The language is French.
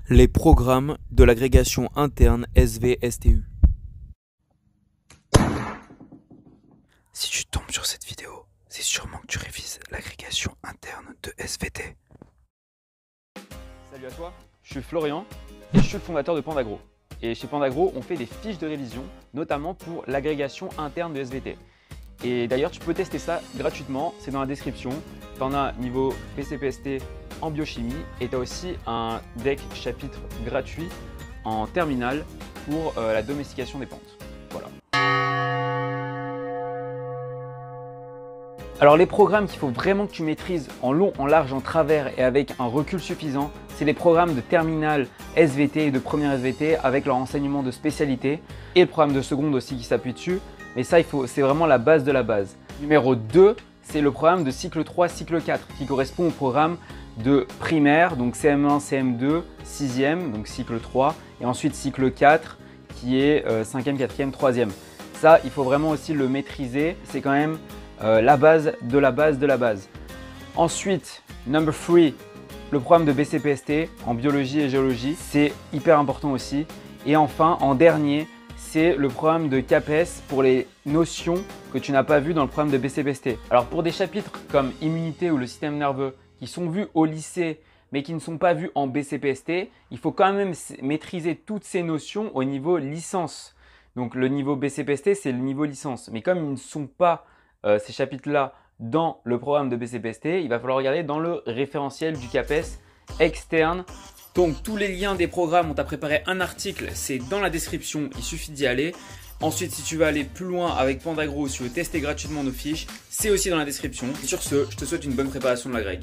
Les programmes de l'agrégation interne SV-STU. Si tu tombes sur cette vidéo, c'est sûrement que tu révises l'agrégation interne de SVT. Salut à toi, je suis Florian et je suis le fondateur de Pandagro. Et chez Pandagro, on fait des fiches de révision, notamment pour l'agrégation interne de SVT. Et d'ailleurs, tu peux tester ça gratuitement, c'est dans la description. Tu en as niveau BCPST en biochimie et tu as aussi un deck chapitre gratuit en terminale pour la domestication des pentes. Voilà. Alors les programmes qu'il faut vraiment que tu maîtrises en long, en large, en travers et avec un recul suffisant, c'est les programmes de terminale SVT et de première SVT avec leur enseignement de spécialité et le programme de seconde aussi qui s'appuie dessus. Mais ça, c'est vraiment la base de la base. Numéro 2, c'est le programme de cycle 3, cycle 4 qui correspond au programme de primaire, donc CM1, CM2, 6e, donc cycle 3 et ensuite cycle 4 qui est 5e, 4e, 3e. Ça, il faut vraiment aussi le maîtriser. C'est quand même la base de la base de la base. Ensuite, number 3, le programme de BCPST en biologie et géologie, c'est hyper important aussi. Et enfin, en dernier, c'est le programme de CAPES pour les notions que tu n'as pas vues dans le programme de BCPST. Alors pour des chapitres comme immunité ou le système nerveux qui sont vus au lycée mais qui ne sont pas vus en BCPST, il faut quand même maîtriser toutes ces notions au niveau licence. Donc le niveau BCPST, c'est le niveau licence. Mais comme ils ne sont pas ces chapitres-là dans le programme de BCPST, il va falloir regarder dans le référentiel du CAPES externe. Donc tous les liens des programmes, on t'a préparé un article, c'est dans la description, il suffit d'y aller. Ensuite, si tu veux aller plus loin avec Pandagro, si tu veux tester gratuitement nos fiches, c'est aussi dans la description. Et sur ce, je te souhaite une bonne préparation de la grille.